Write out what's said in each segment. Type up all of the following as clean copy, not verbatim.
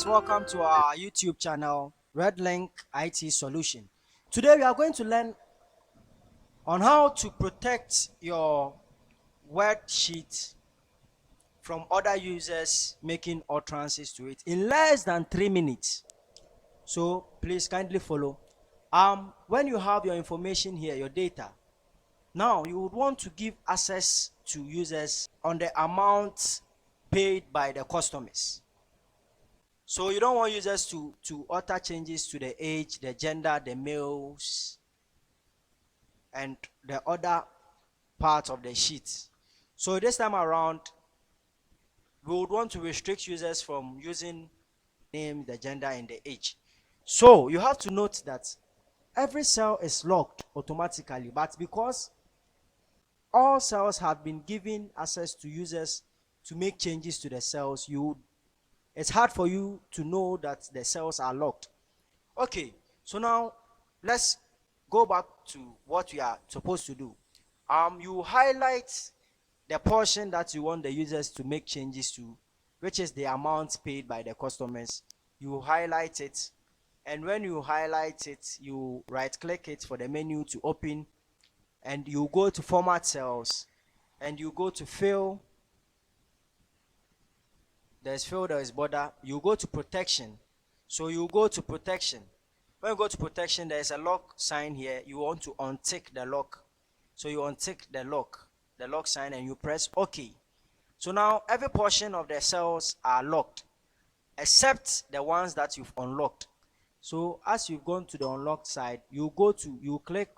viewers, welcome to our YouTube channel, Red Link IT Solution. Today we are going to learn on how to protect your worksheet from other users making utterances to it in less than 3 minutes. So please kindly follow. When you have your information here, your data, now you would want to give access to users on the amount paid by the customers. So you don't want users to alter changes to the age, the gender, the males, and the other parts of the sheet. So this time around, we would want to restrict users from using name, the gender, and the age. So you have to note that every cell is locked automatically, but because all cells have been given access to users to make changes to the cells, it's hard for you to know that the cells are locked. Okay, so now let's go back to what we are supposed to do. You highlight the portion that you want the users to make changes to, which is the amount paid by the customers. You highlight it, and when you highlight it, you right click it for the menu to open, and you go to format cells, and you go to fill. There's fill, there is border. You go to protection. So you go to protection. When you go to protection, there is a lock sign here. You want to untick the lock. So you untick the lock sign, and you press OK. So now every portion of the cells are locked except the ones that you've unlocked. So as you've gone to the unlocked side, you click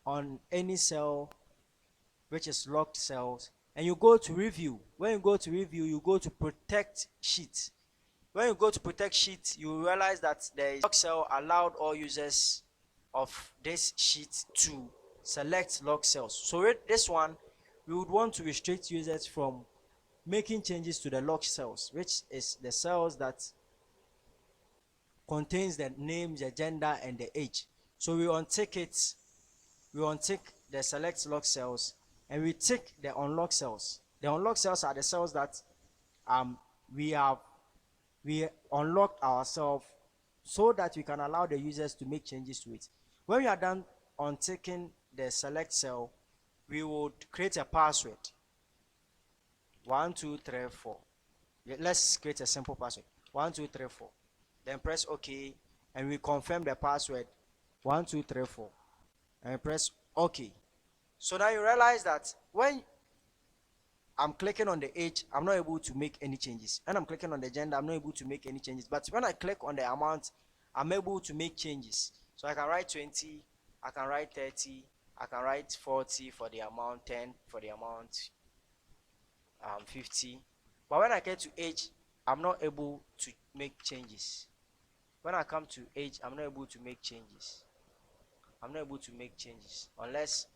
on any cell which is locked cells, and you go to review. When you go to review, you go to protect sheet. When you go to protect sheet, you realize that the lock cell allowed all users of this sheet to select lock cells. So with this one, we would want to restrict users from making changes to the lock cells, which is the cells that contains the name, the gender, and the age. So we untick it. We untick the select lock cells, and we tick the unlock cells. The unlock cells are the cells that we unlocked ourselves so that we can allow the users to make changes to it. When we are done unticking the select cell, we would create a password. 1 2 3 4. Let's create a simple password. 1 2 3 4. Then press OK, and we confirm the password. 1 2 3 4, and press OK. So now you realize that when I'm clicking on the age, I'm not able to make any changes. When I'm clicking on the gender, I'm not able to make any changes. But when I click on the amount, I'm able to make changes. So I can write 20, I can write 30, I can write 40 for the amount, 10 for the amount, 50. But when I get to age, I'm not able to make changes. When I come to age, I'm not able to make changes. I'm not able to make changes unless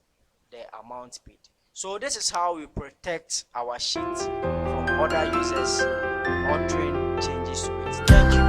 the amount paid. So this is how we protect our sheet from other users altering changes to it. Thank you.